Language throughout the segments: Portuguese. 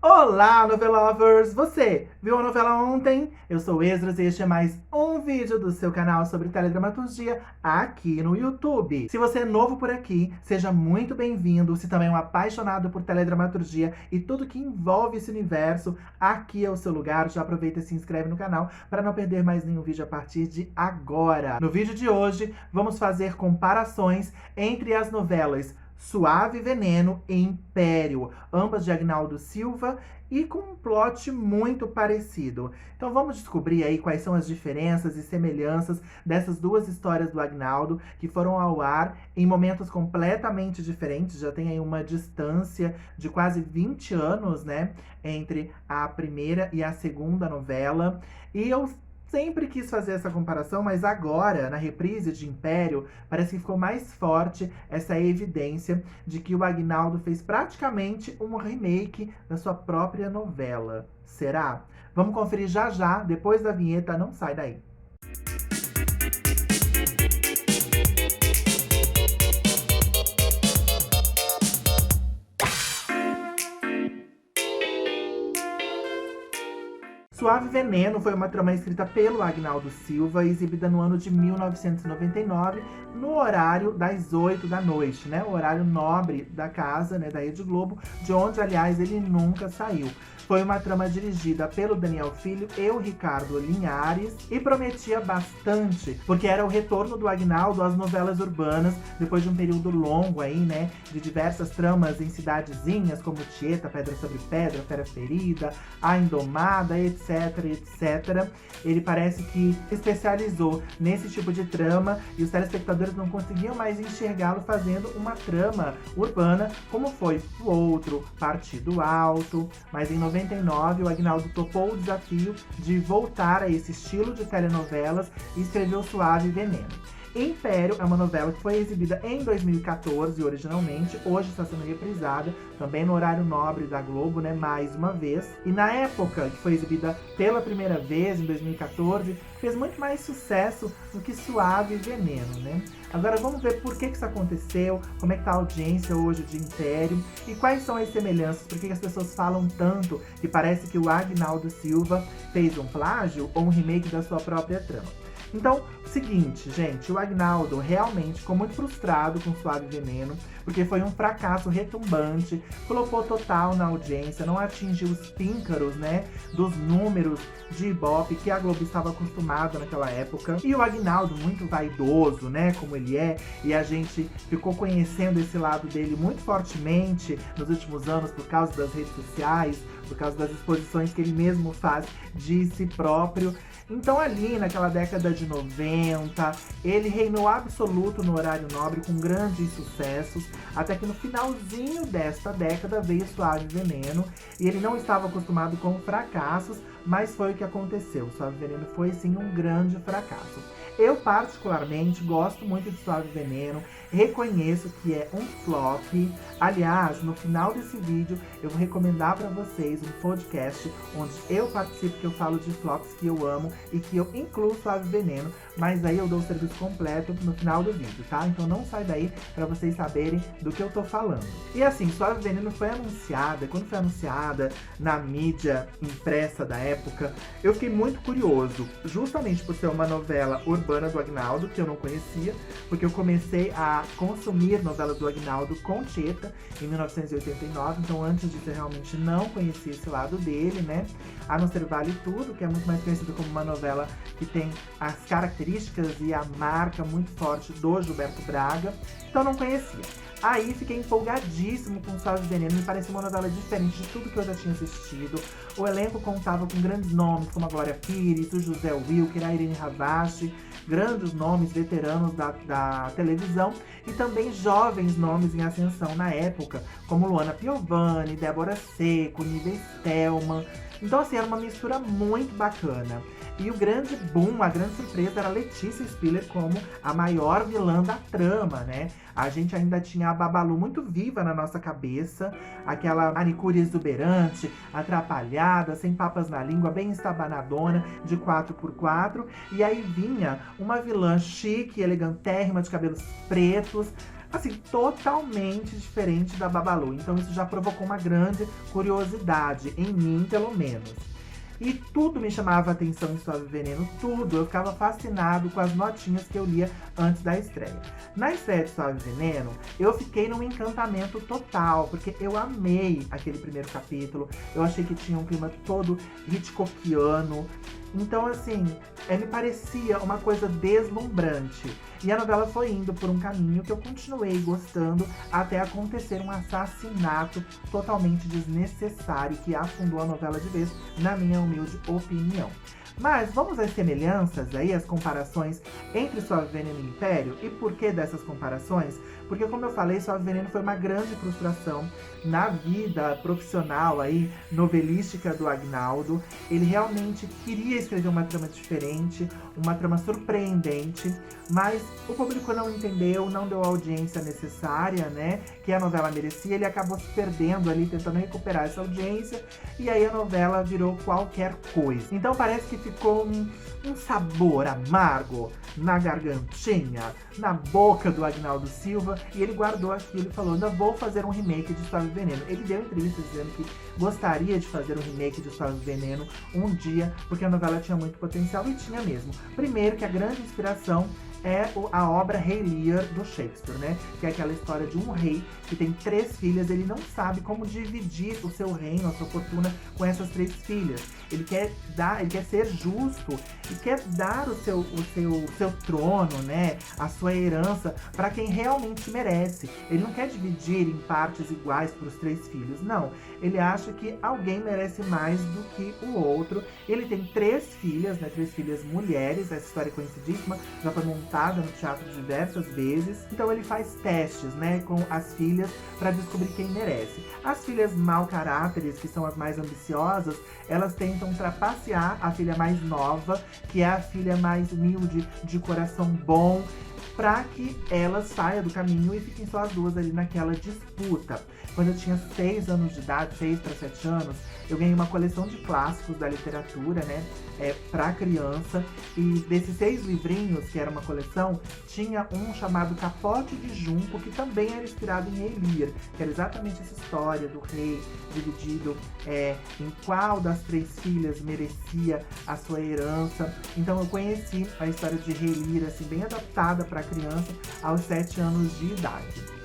Olá, novelovers! Você viu a novela ontem? Eu sou o Esdras e este é mais um vídeo do seu canal sobre teledramaturgia aqui no YouTube. Se você é novo por aqui, seja muito bem-vindo. Se também é um apaixonado por teledramaturgia e tudo que envolve esse universo, aqui é o seu lugar. Já aproveita e se inscreve no canal para não perder mais nenhum vídeo a partir de agora. No vídeo de hoje, vamos fazer comparações entre as novelas Suave Veneno e Império, ambas de Agnaldo Silva e com um plot muito parecido. Então vamos descobrir aí quais são as diferenças e semelhanças dessas duas histórias do Agnaldo, que foram ao ar em momentos completamente diferentes. Já tem aí uma distância de quase 20 anos, né, entre a primeira e a segunda novela. E eu sempre quis fazer essa comparação, mas agora, na reprise de Império, parece que ficou mais forte essa evidência de que o Agnaldo fez praticamente um remake da sua própria novela. Será? Vamos conferir já já, depois da vinheta, não sai daí. Suave Veneno foi uma trama escrita pelo Agnaldo Silva e exibida no ano de 1999, no horário das 8 da noite, né? O horário nobre da casa, né, da Rede Globo, de onde, aliás, ele nunca saiu. Foi uma trama dirigida pelo Daniel Filho e o Ricardo Linhares e prometia bastante, porque era o retorno do Agnaldo às novelas urbanas, depois de um período longo aí, né, de diversas tramas em cidadezinhas, como Tieta, Pedra sobre Pedra, Fera Ferida, A Indomada, etc, etc. Ele parece que se especializou nesse tipo de trama e os telespectadores não conseguiam mais enxergá-lo fazendo uma trama urbana, como foi o outro, Partido Alto. Mas em 99, o Agnaldo topou o desafio de voltar a esse estilo de telenovelas e escreveu Suave Veneno. Império é uma novela que foi exibida em 2014 originalmente, hoje está sendo reprisada, também no horário nobre da Globo, né, mais uma vez. E na época que foi exibida pela primeira vez, em 2014, fez muito mais sucesso do que Suave Veneno, né? Agora vamos ver por que isso aconteceu, como é que tá a audiência hoje de Império e quais são as semelhanças, por que as pessoas falam tanto que parece que o Agnaldo Silva fez um plágio ou um remake da sua própria trama. Então, seguinte, gente, o Agnaldo realmente ficou muito frustrado com Suave Veneno, porque foi um fracasso retumbante, flopou total na audiência, não atingiu os píncaros, né, dos números de Ibope que a Globo estava acostumada naquela época. E o Agnaldo, muito vaidoso, né, como ele é, e a gente ficou conhecendo esse lado dele muito fortemente nos últimos anos por causa das redes sociais, por causa das exposições que ele mesmo faz de si próprio. Então ali, naquela década de 90, ele reinou absoluto no horário nobre com grandes sucessos, até que no finalzinho desta década veio Suave Veneno, e ele não estava acostumado com fracassos, mas foi o que aconteceu. Suave Veneno foi sim um grande fracasso. Eu particularmente gosto muito de Suave Veneno, reconheço que é um flop. Aliás, no final desse vídeo eu vou recomendar para vocês um podcast onde eu participo, que eu falo de flops que eu amo e que eu incluo Suave Veneno, mas aí eu dou o serviço completo no final do vídeo, tá? Então não sai daí para vocês saberem do que eu tô falando. E assim, Suave Veneno foi anunciada, quando foi anunciada na mídia impressa da época, eu fiquei muito curioso, justamente por ser uma novela urbana do Agnaldo, que eu não conhecia, porque eu comecei a consumir novelas do Agnaldo com Tieta em 1989, então antes disso eu realmente não conhecia esse lado dele, né? A não ser Vale Tudo, que é muito mais conhecido como uma novela que tem as características e a marca muito forte do Gilberto Braga, então não conhecia. Aí fiquei empolgadíssimo com Suave Veneno, me pareceu uma novela diferente de tudo que eu já tinha assistido. O elenco contava com grandes nomes como a Glória Pires, o José Wilker, a Irene Ravache, grandes nomes veteranos da televisão e também jovens nomes em ascensão na época, como Luana Piovani, Débora Seco, Nívia Stelman. Então assim, era uma mistura muito bacana. E o grande boom, a grande surpresa era Letícia Spiller como a maior vilã da trama, né? A gente ainda tinha a Babalu muito viva na nossa cabeça, aquela manicure exuberante, atrapalhada, sem papas na língua, bem estabanadona, de 4x4. E aí vinha uma vilã chique, elegantérrima, de cabelos pretos, assim, totalmente diferente da Babalu. Então isso já provocou uma grande curiosidade, em mim pelo menos. E tudo me chamava a atenção em Suave Veneno, tudo. Eu ficava fascinado com as notinhas que eu lia antes da estreia. Na estreia de Suave Veneno, eu fiquei num encantamento total, porque eu amei aquele primeiro capítulo. Eu achei que tinha um clima todo Hitchcockiano. Então, assim, me parecia uma coisa deslumbrante. E a novela foi indo por um caminho que eu continuei gostando até acontecer um assassinato totalmente desnecessário que afundou a novela de vez, na minha humilde opinião. Mas vamos às semelhanças aí, as comparações entre Suave Veneno e Império. E por que dessas comparações? Porque, como eu falei, Suave Veneno foi uma grande frustração na vida profissional aí, novelística do Agnaldo. Ele realmente queria escrever uma trama diferente, uma trama surpreendente, mas o público não entendeu, não deu a audiência necessária, né, que a novela merecia. Ele acabou se perdendo ali, tentando recuperar essa audiência, e aí a novela virou qualquer coisa. Então parece que ficou um sabor amargo na gargantinha, na boca do Agnaldo Silva, e ele guardou aquilo e falou: ainda vou fazer um remake de Suave Veneno. Ele deu entrevista dizendo que gostaria de fazer um remake de Suave Veneno um dia, porque a novela tinha muito potencial, e tinha mesmo. Primeiro que a grande inspiração é a obra Rei Lear do Shakespeare, né? Que é aquela história de um rei que tem 3 filhas, ele não sabe como dividir o seu reino, a sua fortuna com essas 3 filhas. Ele quer ser justo e quer dar o seu trono, né? A sua herança para quem realmente merece. Ele não quer dividir em partes iguais para os 3 filhos, não. Ele acha que alguém merece mais do que o outro. Ele tem 3 filhas, né? 3 filhas mulheres. Essa história é conhecidíssima, já foi montada no teatro diversas vezes. Então ele faz testes, né, com as filhas para descobrir quem merece. As filhas mau caráteres, que são as mais ambiciosas, elas tentam trapacear a filha mais nova, que é a filha mais humilde, de coração bom, para que ela saia do caminho e fiquem só as duas ali naquela disputa. Quando eu tinha 6 anos de idade, 6 para 7 anos, eu ganhei uma coleção de clássicos da literatura, né, para criança. E desses 6 livrinhos, que era uma coleção, tinha um chamado Capote de Junco, que também era inspirado em Rei Lear, que era exatamente essa história do rei dividido em qual das 3 filhas merecia a sua herança. Então eu conheci a história de Rei Lear, assim, bem adaptada para criança aos 7 anos de idade.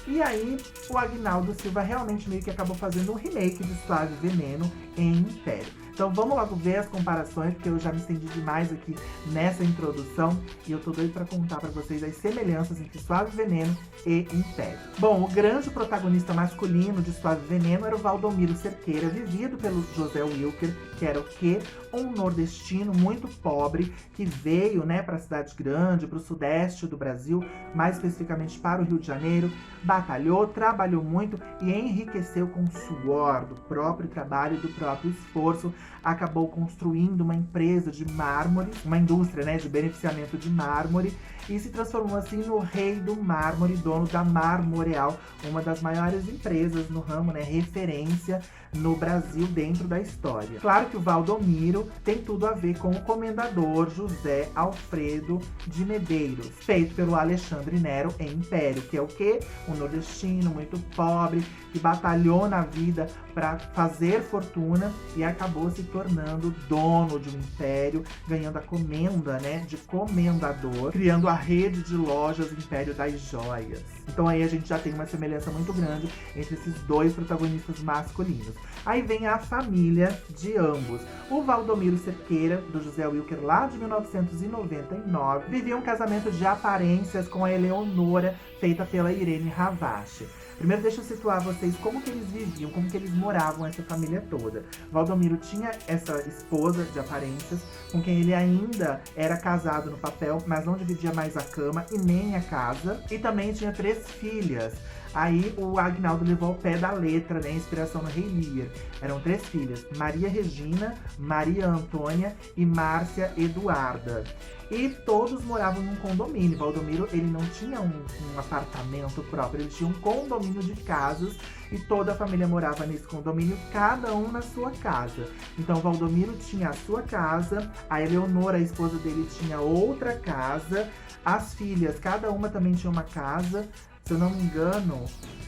E aí, o Agnaldo Silva realmente meio que acabou fazendo um remake de Suave Veneno em Império. Então vamos logo ver as comparações, porque eu já me estendi demais aqui nessa introdução e eu tô doido pra contar pra vocês as semelhanças entre Suave Veneno e Império. Bom, o grande protagonista masculino de Suave Veneno era o Valdomiro Cerqueira, vivido pelo José Wilker, que era o quê? Um nordestino muito pobre, que veio, né, pra cidade grande, pro sudeste do Brasil, mais especificamente para o Rio de Janeiro, batalhou, trabalhou muito e enriqueceu com o suor do próprio trabalho e do próprio esforço. Acabou construindo uma empresa de mármore, uma indústria, né, de beneficiamento de mármore, e se transformou assim no rei do mármore, dono da Marmoreal, uma das maiores empresas no ramo, né, referência no Brasil dentro da história. Claro que o Valdomiro tem tudo a ver com o comendador José Alfredo de Medeiros, feito pelo Alexandre Nero em Império, que é o quê? Um nordestino muito pobre, que batalhou na vida para fazer fortuna e acabou se tornando dono de um império, ganhando a comenda, né, de comendador, criando a rede de lojas Império das Joias. Então aí a gente já tem uma semelhança muito grande entre esses 2 protagonistas masculinos. Aí vem a família de ambos. O Valdomiro Cerqueira, do José Wilker, lá de 1999, vivia um casamento de aparências com a Eleonora, feita pela Irene Ravache. Primeiro deixa eu situar vocês como que eles viviam, como que eles moravam, essa família toda. Valdomiro tinha essa esposa de aparências, com quem ele ainda era casado no papel, mas não dividia mais a cama e nem a casa. E também tinha 3 filhas. Aí o Agnaldo levou ao pé da letra, né, inspiração no Rei Lear. Eram 3 filhas, Maria Regina, Maria Antônia e Márcia Eduarda. E todos moravam em um condomínio. Valdomiro, ele não tinha um apartamento próprio, ele tinha um condomínio de casas e toda a família morava nesse condomínio, cada um na sua casa. Então Valdomiro tinha a sua casa, a Eleonora, a esposa dele, tinha outra casa, as filhas, cada uma também tinha uma casa. Se eu não me engano,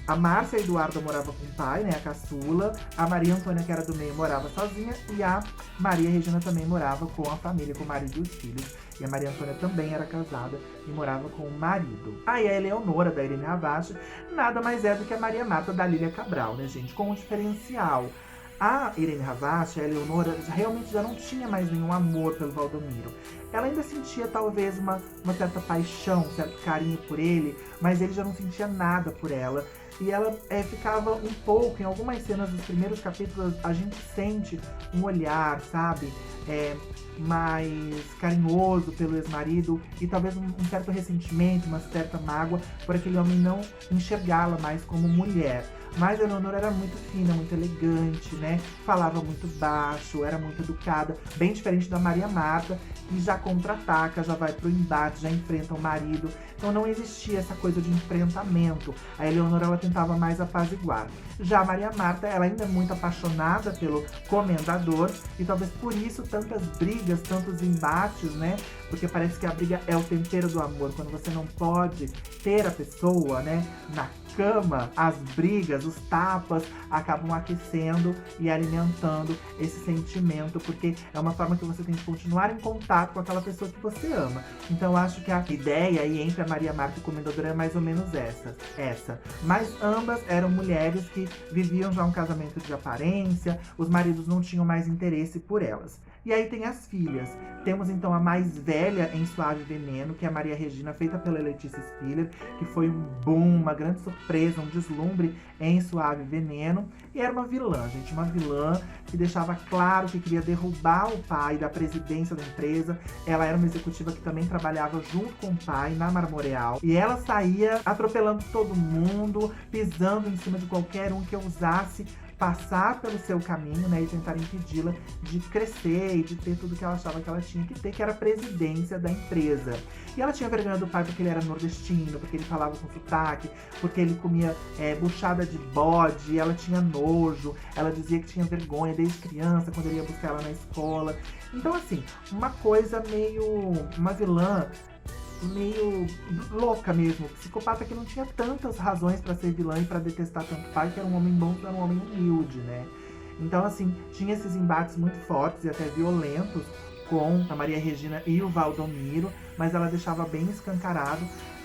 a Márcia Eduarda morava com o pai, né, a caçula. A Maria Antônia, que era do meio, morava sozinha. E a Maria Regina também morava com a família, com o marido e os filhos. E a Maria Antônia também era casada e morava com o marido. Aí a Eleonora, da Irene Ravache, nada mais é do que a Maria Marta da Lília Cabral, né, gente? Com um diferencial. A Irene Ravache, a Eleonora, realmente já não tinha mais nenhum amor pelo Valdomiro. Ela ainda sentia talvez uma certa paixão, um certo carinho por ele, mas ele já não sentia nada por ela. E ela ficava um pouco, em algumas cenas dos primeiros capítulos, a gente sente um olhar, sabe? Mais carinhoso pelo ex-marido e talvez um certo ressentimento, uma certa mágoa por aquele homem não enxergá-la mais como mulher. Mas a Eleonora era muito fina, muito elegante, né? Falava muito baixo, era muito educada, bem diferente da Maria Marta, que já contra-ataca, já vai pro embate, já enfrenta o marido. Então não existia essa coisa de enfrentamento. A Eleonora, ela tentava mais apaziguar. Já a Maria Marta, ela ainda é muito apaixonada pelo comendador e talvez por isso tantas brigas, tantos embates, né? Porque parece que a briga é o tempero do amor. Quando você não pode ter a pessoa, né, na cama, as brigas, os tapas acabam aquecendo e alimentando esse sentimento, porque é uma forma que você tem de continuar em contato com aquela pessoa que você ama. Então eu acho que a ideia aí entre a Maria Marta e o comendador é mais ou menos essa. Mas ambas eram mulheres que viviam já um casamento de aparência, os maridos não tinham mais interesse por elas. E aí tem as filhas. Temos então a mais velha em Suave Veneno, que é a Maria Regina, feita pela Letícia Spiller, que foi um boom, uma grande surpresa, um deslumbre em Suave Veneno. E era uma vilã, gente, uma vilã que deixava claro que queria derrubar o pai da presidência da empresa. Ela era uma executiva que também trabalhava junto com o pai na Marmoreal. E ela saía atropelando todo mundo, pisando em cima de qualquer um que ousasse passar pelo seu caminho, né, e tentar impedi-la de crescer e de ter tudo que ela achava que ela tinha que ter, que era a presidência da empresa. E ela tinha vergonha do pai porque ele era nordestino, porque ele falava com sotaque, porque ele comia buchada de bode, ela tinha nojo, ela dizia que tinha vergonha desde criança, quando ele ia buscar ela na escola. Então, assim, uma coisa uma vilã meio louca mesmo, psicopata que não tinha tantas razões pra ser vilã e pra detestar tanto o pai, que era um homem bom, que era um homem humilde, né? Então, assim, tinha esses embates muito fortes e até violentos com a Maria Regina e o Valdomiro, mas ela deixava bem escancarado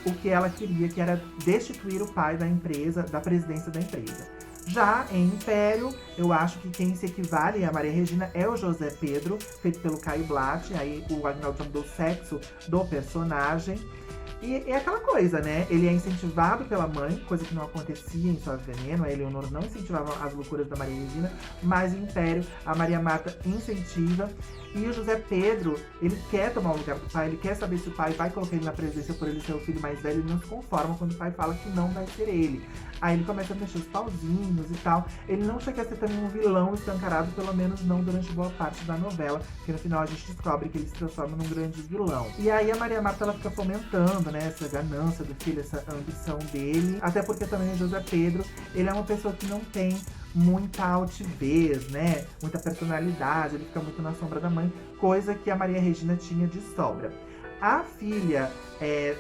o que ela queria, que era destituir o pai da empresa, da presidência da empresa. Já em Império, eu acho que quem se equivale a Maria Regina é o José Pedro, feito pelo Caio Blatt. Aí o Agnaldo já mudou o sexo do personagem. E é aquela coisa, né? Ele é incentivado pela mãe, coisa que não acontecia em Suave Veneno. A Eleonora não incentivava as loucuras da Maria Regina, mas em Império, a Maria Marta incentiva. E o José Pedro, ele quer tomar o lugar do pai, ele quer saber se o pai vai colocar ele na presidência por ele ser o filho mais velho. Ele não se conforma quando o pai fala que não vai ser ele. Aí ele começa a mexer os pauzinhos e tal. Ele não chega a ser também um vilão escancarado, pelo menos não durante boa parte da novela, porque no final a gente descobre que ele se transforma num grande vilão. E aí a Maria Marta, ela fica fomentando, né, essa ganância do filho, essa ambição dele. Até porque também o José Pedro, ele é uma pessoa que não tem muita altivez, né, muita personalidade, ele fica muito na sombra da mãe, coisa que a Maria Regina tinha de sobra. A filha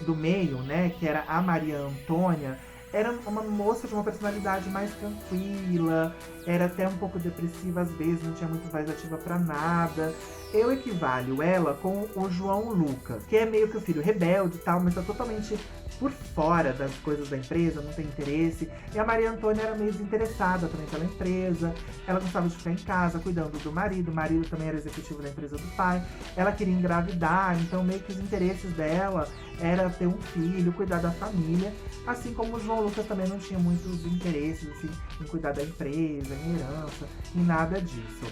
do meio, né, que era a Maria Antônia, era uma moça de uma personalidade mais tranquila, era até um pouco depressiva às vezes, não tinha muito voz ativa pra nada. Eu equivalho ela com o João Lucas, que é meio que o filho rebelde e tal, mas tá totalmente por fora das coisas da empresa, não tem interesse. E a Maria Antônia era meio desinteressada também pela empresa, ela gostava de ficar em casa cuidando do marido, o marido também era executivo da empresa do pai, ela queria engravidar, então meio que os interesses dela era ter um filho, cuidar da família, assim como o João Lucas também não tinha muitos interesses assim, em cuidar da empresa, em herança, em nada disso.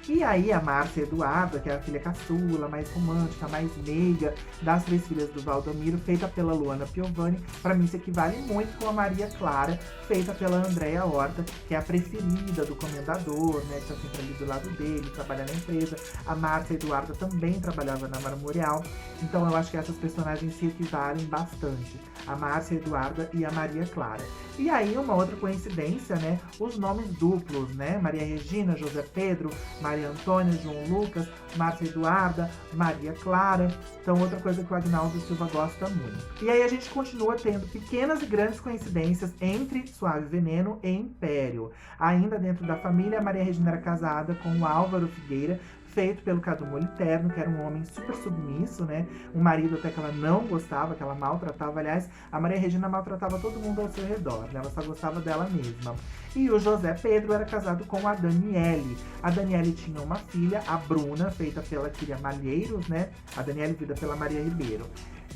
E aí a Márcia Eduarda, que é a filha caçula, mais romântica, mais meiga das três filhas do Valdomiro, feita pela Luana Piovani, pra mim se equivale muito com a Maria Clara, feita pela Andréa Horta, que é a preferida do comendador, né, que tá sempre ali do lado dele, trabalha na empresa. A Márcia Eduarda também trabalhava na Marmoreal, então eu acho que essas personagens se equivalem bastante, a Márcia Eduarda e a Maria Clara. E aí, uma outra coincidência, né, os nomes duplos, né, Maria Regina, José Pedro, Maria Maria Antônia, João Lucas, Márcia Eduarda, Maria Clara. Então, outra coisa que o Agnaldo Silva gosta muito. E aí a gente continua tendo pequenas e grandes coincidências entre Suave Veneno e Império. Ainda dentro da família, a Maria Regina era casada com o Álvaro Figueira, feito pelo Cadu Moliterno, que era um homem super submisso, né? Um marido até que ela não gostava, que ela maltratava. Aliás, a Maria Regina maltratava todo mundo ao seu redor, né? Ela só gostava dela mesma. E o José Pedro era casado com a Daniele. A Daniele tinha uma filha, a Bruna, feita pela Kíria Malheiros, né? A Daniele, vivida pela Maria Ribeiro.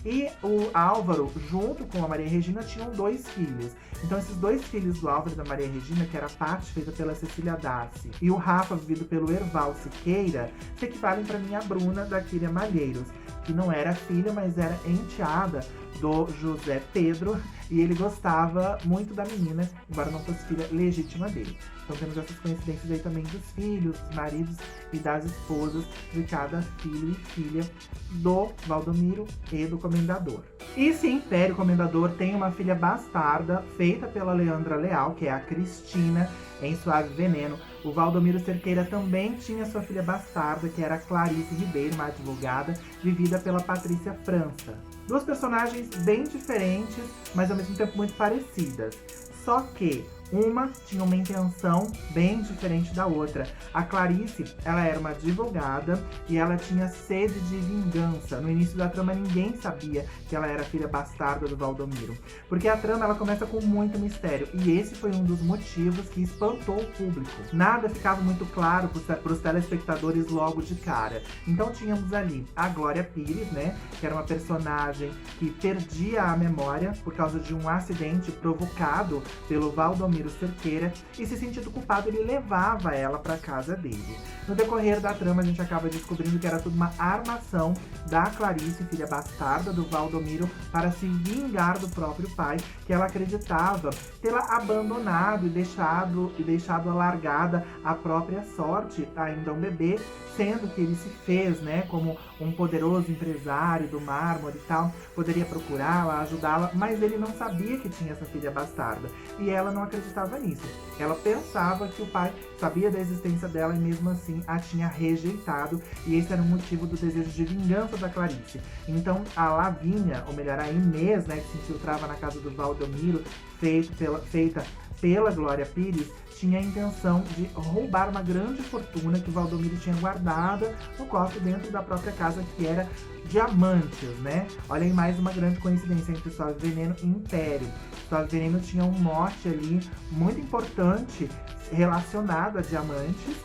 E o Álvaro, junto com a Maria Regina, tinham 2 filhos. Então, esses 2 filhos do Álvaro e da Maria Regina, que era a parte feita pela Cecília Darcy, e o Rafa, vivido pelo Erval Siqueira, se equivalem para mim a Bruna da Kíria Malheiros, que não era filha, mas era enteada do José Pedro, e ele gostava muito da menina, embora não fosse filha legítima dele. Então temos essas coincidências aí também dos filhos, dos maridos e das esposas de cada filho e filha do Valdomiro e do Comendador. E se Império Comendador tem uma filha bastarda feita pela Leandra Leal, que é a Cristina, em Suave Veneno, o Valdomiro Cerqueira também tinha sua filha bastarda, que era a Clarice Ribeiro, uma advogada, vivida pela Patrícia França. 2 personagens bem diferentes, mas ao mesmo tempo muito parecidas. Só que uma tinha uma intenção bem diferente da outra. A Clarice, ela era uma advogada e ela tinha sede de vingança. No início da trama, ninguém sabia que ela era filha bastarda do Valdomiro. Porque a trama, ela começa com muito mistério. E esse foi um dos motivos que espantou o público. Nada ficava muito claro para os telespectadores logo de cara. Então tínhamos ali a Glória Pires, né? Que era uma personagem que perdia a memória por causa de um acidente provocado pelo Valdomiro Cerqueira, e se sentindo culpado, ele levava ela para casa dele. No decorrer da trama, a gente acaba descobrindo que era tudo uma armação da Clarice, filha bastarda do Valdomiro, para se vingar do próprio pai, que ela acreditava tê-la abandonado e deixado largada à própria sorte, ainda um bebê, sendo que ele se fez, né, como um poderoso empresário do mármore e tal, poderia procurá-la, ajudá-la, mas ele não sabia que tinha essa filha bastarda, e ela não acreditava nisso. Ela pensava que o pai sabia da existência dela e mesmo assim a tinha rejeitado, e esse era o motivo do desejo de vingança da Clarice. Então a Lavínia, ou melhor, a Inês, né, que se infiltrava na casa do Valdomiro, feita pela Glória Pires, tinha a intenção de roubar uma grande fortuna que o Valdomiro tinha guardada no cofre dentro da própria casa, que era diamantes, né? Olha aí mais uma grande coincidência entre Suave Veneno e Império. Suave Veneno tinha um mote ali muito importante relacionado a diamantes,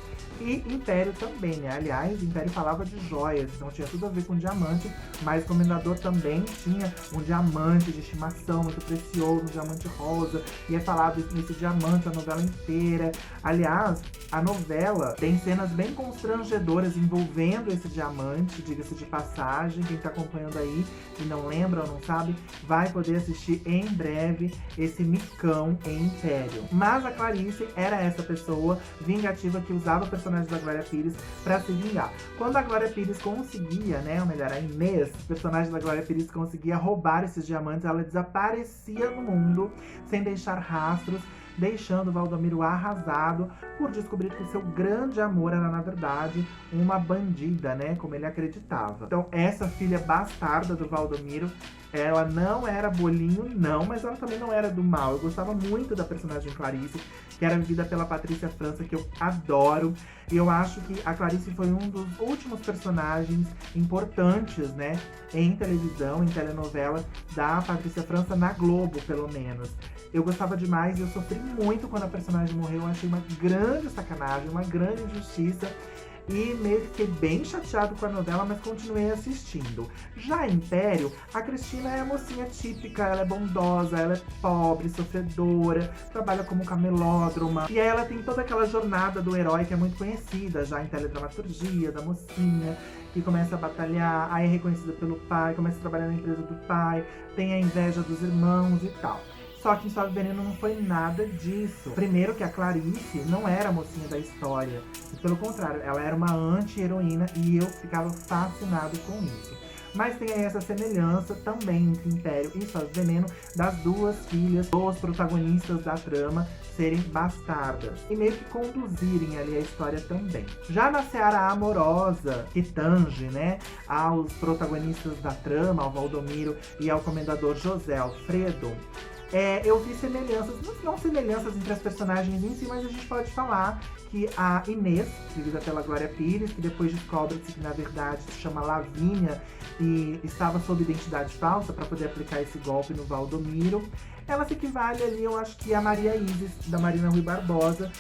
e Império também, né? Aliás, Império falava de joias, então tinha tudo a ver com diamante, mas o Comendador também tinha um diamante de estimação muito precioso, um diamante rosa, e é falado nesse diamante a novela inteira. Aliás, a novela tem cenas bem constrangedoras envolvendo esse diamante, diga-se de passagem. Quem tá acompanhando aí e não lembra ou não sabe, vai poder assistir em breve esse micão em Império. Mas a Clarice era essa pessoa vingativa que usava o personagem da Glória Pires para se vingar. Quando a Glória Pires conseguia, né, ou melhor, a Inês, personagem da Glória Pires, conseguia roubar esses diamantes, ela desaparecia no mundo sem deixar rastros, deixando o Valdomiro arrasado por descobrir que o seu grande amor era, na verdade, uma bandida, né? Como ele acreditava. Então, essa filha bastarda do Valdomiro, ela não era bolinho, não, mas ela também não era do mal. Eu gostava muito da personagem Clarice, que era vivida pela Patrícia França, que eu adoro. E eu acho que a Clarice foi um dos últimos personagens importantes, né, em televisão, em telenovela, da Patrícia França na Globo, pelo menos. Eu gostava demais e eu sofri muito quando a personagem morreu. Eu achei uma grande sacanagem, uma grande injustiça. E meio que fiquei bem chateado com a novela, mas continuei assistindo. Já em Império, a Cristina é a mocinha típica, ela é bondosa, ela é pobre, sofredora, trabalha como camelódroma. E aí ela tem toda aquela jornada do herói que é muito conhecida já em teledramaturgia, da mocinha, que começa a batalhar, aí é reconhecida pelo pai, começa a trabalhar na empresa do pai, tem a inveja dos irmãos e tal. Só que em Suave Veneno não foi nada disso. Primeiro que a Clarice não era a mocinha da história. Pelo contrário, ela era uma anti-heroína e eu ficava fascinado com isso. Mas tem aí essa semelhança também entre Império e História do Veneno, das duas filhas dos protagonistas da trama serem bastardas e meio que conduzirem ali a história também. Já na seara amorosa, que tange, né, aos protagonistas da trama, ao Valdomiro e ao comendador José Alfredo, eu vi semelhanças, não semelhanças entre as personagens em si, mas a gente pode falar que a Inês, vivida pela Glória Pires, que depois descobre-se que na verdade se chama Lavínia e estava sob identidade falsa para poder aplicar esse golpe no Valdomiro, ela se equivale ali, eu acho que a Maria Isis, da Marina Rui Barbosa,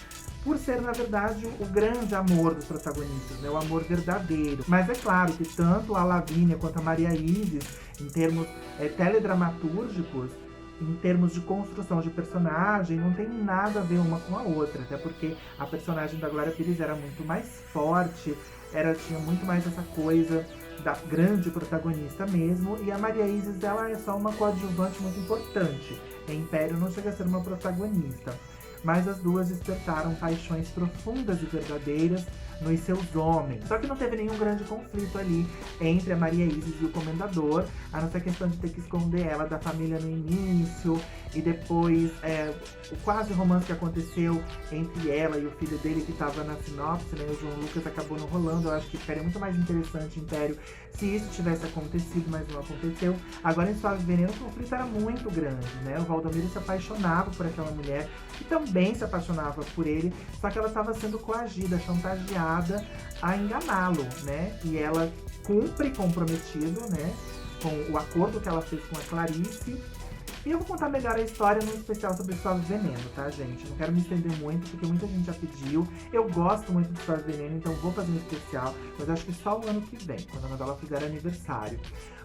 por ser, na verdade, o grande amor dos protagonistas, né? O amor verdadeiro. Mas é claro que tanto a Lavínia quanto a Maria Isis, em termos teledramatúrgicos, em termos de construção de personagem, não tem nada a ver uma com a outra, até porque a personagem da Glória Pires era muito mais forte, tinha muito mais essa coisa da grande protagonista mesmo, e a Maria Isis, ela é só uma coadjuvante muito importante. Em Império não chega a ser uma protagonista, mas as duas despertaram paixões profundas e verdadeiras nos seus homens. Só que não teve nenhum grande conflito ali entre a Maria Isis e o comendador, a não ser a questão de ter que esconder ela da família no início, e depois o quase romance que aconteceu entre ela e o filho dele, que estava na sinopse, né? O João Lucas acabou não rolando. Eu acho que ficaria muito mais interessante Império se isso tivesse acontecido, mas não aconteceu. Agora em Suave Veneno o conflito era muito grande, né? O Valdomiro se apaixonava por aquela mulher, que também se apaixonava por ele, só que ela estava sendo coagida, chantageada a enganá-lo, né? E ela cumpre comprometido, né, com o acordo que ela fez com a Clarice. E eu vou contar melhor a história num especial sobre Suave Veneno, tá, gente? Não quero me estender muito, porque muita gente já pediu. Eu gosto muito de Suave Veneno, então vou fazer um especial, mas acho que só o ano que vem, quando a novela fizer aniversário.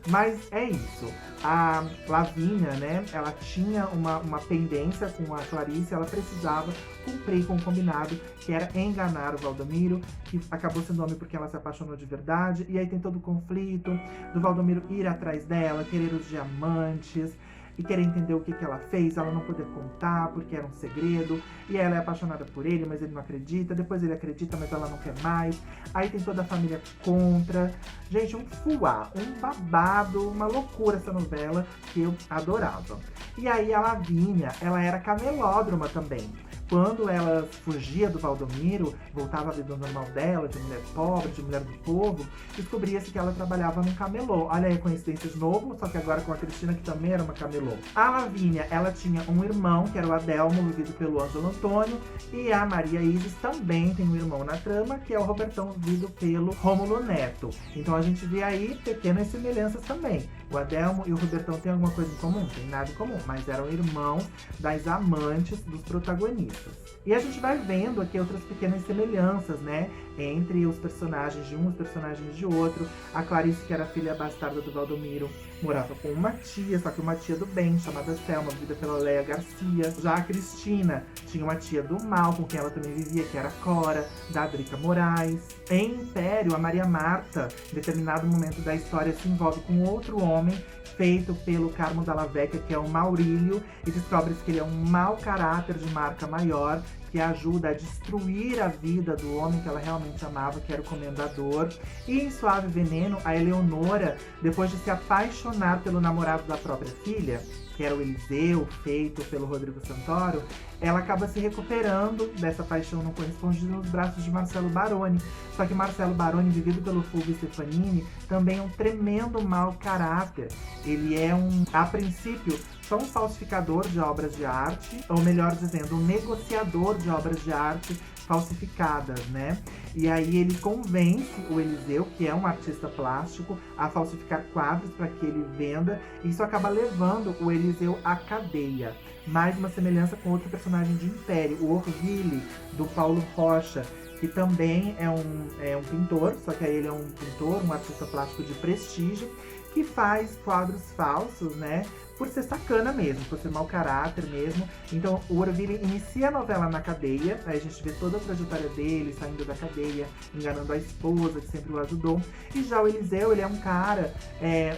Mas é isso. A Lavínia, né, ela tinha uma pendência com a Clarice, ela precisava cumprir com o combinado, que era enganar o Valdomiro, que acabou sendo homem porque ela se apaixonou de verdade. E aí tem todo o conflito do Valdomiro ir atrás dela, querer os diamantes, e querer entender o que ela fez, ela não poder contar porque era um segredo, e ela é apaixonada por ele, mas ele não acredita, depois ele acredita, mas ela não quer mais, aí tem toda a família contra. Gente, um fuá, um babado, uma loucura essa novela que eu adorava. E aí a Lavínia, ela era camelódroma também. Quando ela fugia do Valdomiro, voltava à vida normal dela, de mulher pobre, de mulher do povo, descobria-se que ela trabalhava num camelô. Olha aí a coincidência de novo, só que agora com a Cristina, que também era uma camelô. A Lavínia, ela tinha um irmão, que era o Adelmo, vivido pelo Ângelo Antônio, e a Maria Isis também tem um irmão na trama, que é o Robertão, vivido pelo Rômulo Neto. Então a gente vê aí pequenas semelhanças também. O Adelmo e o Robertão têm alguma coisa em comum? Tem nada em comum, mas eram irmãos das amantes dos protagonistas. E a gente vai vendo aqui outras pequenas semelhanças, né, entre os personagens de um e os personagens de outro. A Clarice, que era filha bastarda do Valdomiro, morava com uma tia, só que uma tia do bem, chamada Selma, vivida pela Léa Garcia. Já a Cristina tinha uma tia do mal, com quem ela também vivia, que era a Cora, da Drica Moraes. Em Império, a Maria Marta, em determinado momento da história, se envolve com outro homem, feito pelo Carmo Dalla Vecchia, que é o Maurílio, e descobre-se que ele é um mau caráter de marca maior, que ajuda a destruir a vida do homem que ela realmente amava, que era o comendador. E em Suave Veneno, a Eleonora, depois de se apaixonar pelo namorado da própria filha, que era o Eliseu, feito pelo Rodrigo Santoro, ela acaba se recuperando dessa paixão não correspondida nos braços de Marcelo Baroni. Só que Marcelo Baroni, vivido pelo Fulvio Stefanini, também é um tremendo mau caráter. Ele é a princípio, só um falsificador de obras de arte, ou melhor dizendo, um negociador de obras de arte falsificadas, né? E aí ele convence o Eliseu, que é um artista plástico, a falsificar quadros para que ele venda. E isso acaba levando o Eliseu à cadeia. Mais uma semelhança com outro personagem de Império, o Orville, do Paulo Rocha, que também é um pintor, só que aí ele é um pintor, um artista plástico de prestígio, que faz quadros falsos, né, por ser sacana mesmo, por ser mau caráter mesmo. Então o Orville inicia a novela na cadeia, aí a gente vê toda a trajetória dele, saindo da cadeia, enganando a esposa, que sempre o ajudou. E já o Eliseu, ele é um cara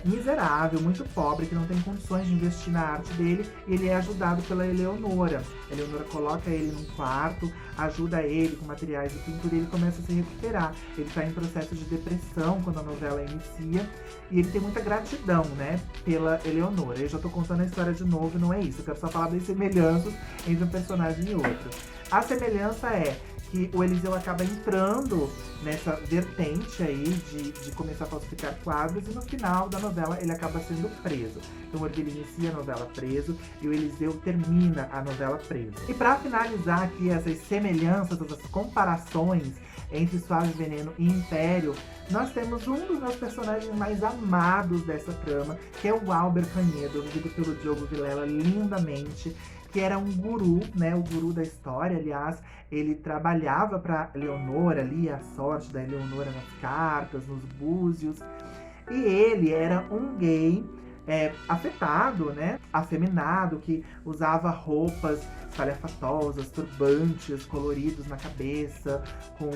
miserável, muito pobre, que não tem condições de investir na arte dele, e ele é ajudado pela Eleonora. A Eleonora coloca ele num quarto, ajuda ele com materiais de pintura e ele começa a se recuperar. Ele está em processo de depressão quando a novela inicia, e ele tem muita gratidão, né, pela Eleonora. Eu já tô contando a história de novo, não é isso. Eu quero só falar das semelhanças entre um personagem e outro. A semelhança é que o Eliseu acaba entrando nessa vertente aí de começar a falsificar quadros, e no final da novela ele acaba sendo preso. Então ele inicia a novela preso e o Eliseu termina a novela preso. E para finalizar aqui essas semelhanças, essas comparações entre Suave Veneno e Império, nós temos um dos meus personagens mais amados dessa trama, que é o Álber Canedo, vivido pelo Diogo Vilela lindamente, que era um guru, né, o guru da história. Aliás, ele trabalhava para Leonora, lia a sorte da Eleonora nas cartas, nos búzios, e ele era um gay afetado, né, afeminado, que usava roupas espalhafatosas, turbantes coloridos na cabeça, com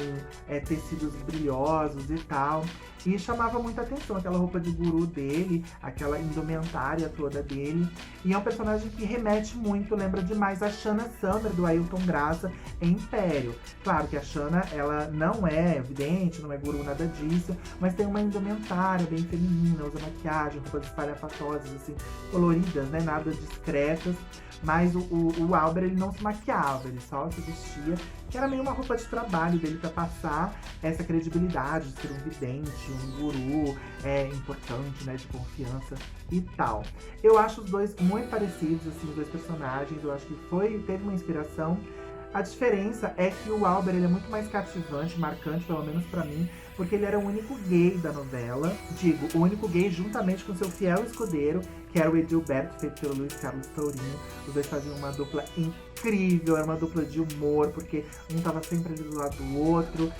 tecidos brilhosos e tal. E chamava muita atenção aquela roupa de guru dele, aquela indumentária toda dele. E é um personagem que remete muito, lembra demais a Shanna Summer, do Ailton Graça, em Império. Claro que a Shanna, ela não é evidente, não é guru, nada disso, mas tem uma indumentária bem feminina, usa maquiagem, roupas espalhafatosas, assim, coloridas, né, nada discretas. Mas o Álber, ele não se maquiava, ele só se vestia, que era meio uma roupa de trabalho dele pra passar essa credibilidade de ser um vidente, um guru importante, né, de confiança e tal. Eu acho os dois muito parecidos, assim, os dois personagens. Eu acho que teve uma inspiração. A diferença é que o Álber, ele é muito mais cativante, marcante, pelo menos pra mim, porque ele era o único gay da novela. Digo, o único gay juntamente com seu fiel escudeiro, que era o Edilberto, feito pelo Luiz Carlos Tourinho. Os dois faziam uma dupla incrível, era uma dupla de humor, porque um tava sempre ali do lado do outro.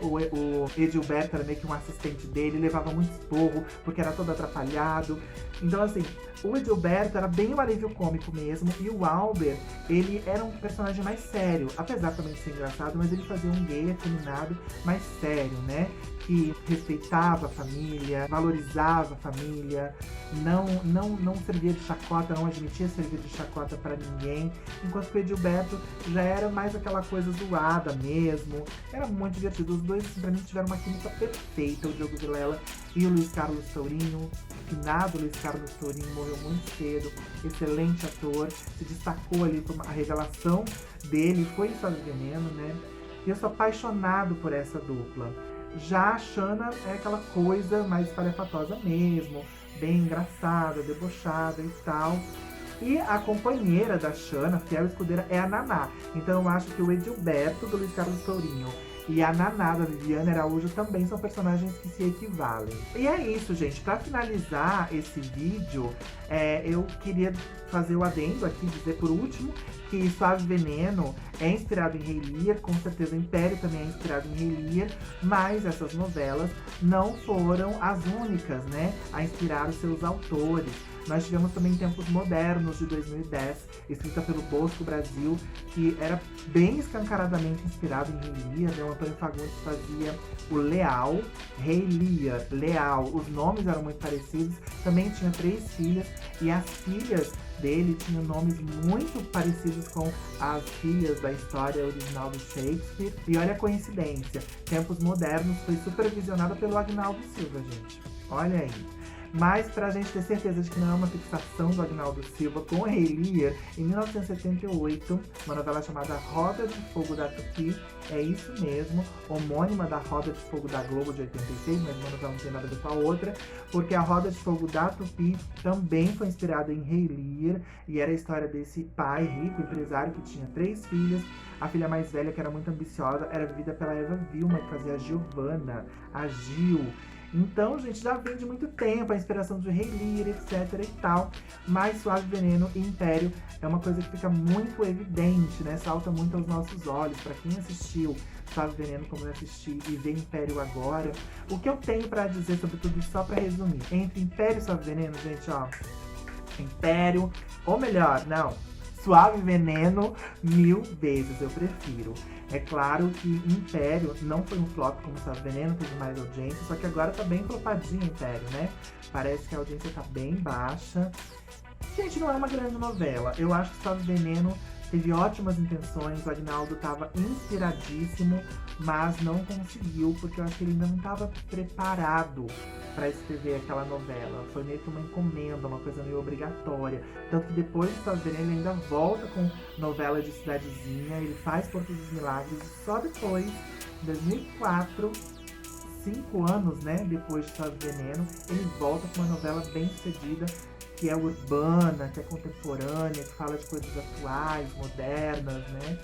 O Edilberto era meio que um assistente dele, levava muito esporro, porque era todo atrapalhado. Então, assim, o Edilberto era bem um alívio cômico mesmo, e o Álber, ele era um personagem mais sério, apesar também de ser engraçado, mas ele fazia um gay afeminado mais sério, né? Que respeitava a família, valorizava a família, não servia de chacota, não admitia servir de chacota pra ninguém, enquanto que o Edilberto já era mais aquela coisa zoada mesmo. Era muito divertido. Os dois, pra mim, tiveram uma química perfeita, o Diogo Vilela e o Luiz Carlos Tourinho. O finado Luiz Carlos Tourinho morreu muito cedo, excelente ator, se destacou ali, a revelação dele foi em Suave Veneno, né? E eu sou apaixonado por essa dupla. Já a Shanna é aquela coisa mais espalhafatosa mesmo, bem engraçada, debochada e tal. E a companheira da Shanna, fiel escudeira, é a Naná. Então eu acho que o Edilberto, do Luiz Carlos Tourinho, e a Naná, da Viviane Araújo, também são personagens que se equivalem. E é isso, gente. Pra finalizar esse vídeo, eu queria fazer o adendo aqui, dizer por último, que Suave Veneno é inspirado em Rei Lear, com certeza Império também é inspirado em Rei Lear, mas essas novelas não foram as únicas, né, a inspirar os seus autores. Nós tivemos também Tempos Modernos, de 2010, escrita pelo Bosco Brasil, que era bem escancaradamente inspirado em Rei Lear, né? O Antônio Fagundes fazia o Leal, Rei Lear, Leal. Os nomes eram muito parecidos. Também tinha 3 filhas, e as filhas dele tinham nomes muito parecidos com as filhas da história original do Shakespeare. E olha a coincidência, Tempos Modernos foi supervisionada pelo Agnaldo Silva, gente. Olha aí. Mas, pra gente ter certeza de que não é uma fixação do Agnaldo Silva com o Rei Lear, em 1978, uma novela chamada Roda de Fogo da Tupi, é isso mesmo, homônima da Roda de Fogo da Globo de 86, mas uma novela não tem nada a ver com a outra, porque a Roda de Fogo da Tupi também foi inspirada em Rei Lear, e era a história desse pai rico, empresário, que tinha 3 filhas. A filha mais velha, que era muito ambiciosa, era vivida pela Eva Vilma, que fazia a Giovanna, a Gil. Então, gente, já vem de muito tempo a inspiração de Rei Lear, etc e tal. Mas Suave Veneno e Império é uma coisa que fica muito evidente, né? Salta muito aos nossos olhos. Pra quem assistiu Suave Veneno como eu assisti e vê Império agora, o que eu tenho pra dizer sobre tudo isso, só pra resumir. Entre Império e Suave Veneno, gente, ó, Império, ou melhor, não, Suave Veneno 1000 vezes, eu prefiro. É claro que Império não foi um flop como Suave Veneno, teve mais audiência, só que agora tá bem flopadinho Império, né? Parece que a audiência tá bem baixa. Gente, não é uma grande novela. Eu acho que Suave Veneno teve ótimas intenções, o Aguinaldo tava inspiradíssimo, mas não conseguiu, porque eu acho que ele ainda não estava preparado para escrever aquela novela. Foi meio que uma encomenda, uma coisa meio obrigatória. Tanto que depois de Suave Veneno ele ainda volta com novela de cidadezinha, ele faz Porto dos Milagres e só depois, em 2004, 5 anos, né, depois de Suave Veneno, ele volta com uma novela bem sucedida, que é urbana, que é contemporânea, que fala de coisas atuais, modernas, né?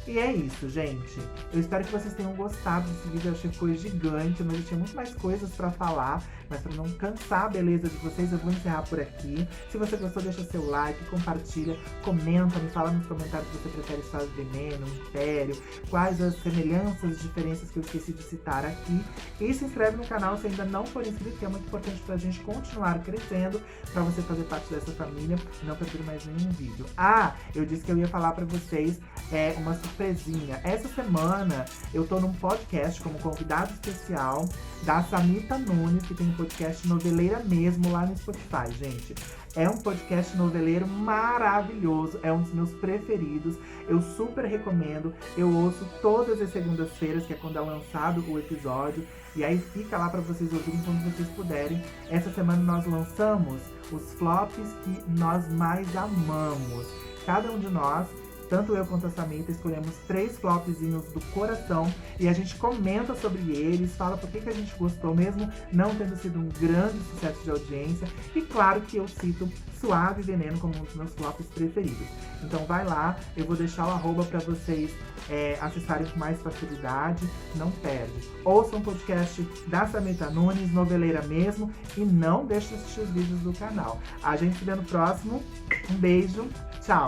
E é isso, gente. Eu espero que vocês tenham gostado desse vídeo. Eu achei que foi gigante, mas eu tinha muito mais coisas pra falar. Mas pra não cansar a beleza de vocês, eu vou encerrar por aqui. Se você gostou, deixa seu like, compartilha, comenta, me fala nos comentários se você prefere Suave Veneno, Império, quais as semelhanças, diferenças que eu esqueci de citar aqui. E se inscreve no canal se ainda não for inscrito, que é muito importante pra gente continuar crescendo, pra você fazer parte dessa família e não perder mais nenhum vídeo. Ah, eu disse que eu ia falar pra vocês uma surpresinha. Essa semana eu tô num podcast como convidado especial da Samita Nunes, que tem um podcast Noveleira Mesmo lá no Spotify, gente. É um podcast noveleiro maravilhoso, é um dos meus preferidos, eu super recomendo, eu ouço todas as segundas-feiras, que é quando é lançado o episódio, e aí fica lá pra vocês ouvirem quando vocês puderem. Essa semana nós lançamos os flops que nós mais amamos. Cada um de nós, tanto eu quanto a Samita, escolhemos 3 flopzinhos do coração e a gente comenta sobre eles, fala por que a gente gostou, mesmo não tendo sido um grande sucesso de audiência. E claro que eu cito Suave Veneno como um dos meus flops preferidos. Então vai lá, eu vou deixar o arroba pra vocês acessarem com mais facilidade, não perde. Ouçam o podcast da Samita Nunes, Noveleira Mesmo, e não deixe de assistir os vídeos do canal. A gente se vê no próximo. Um beijo, tchau!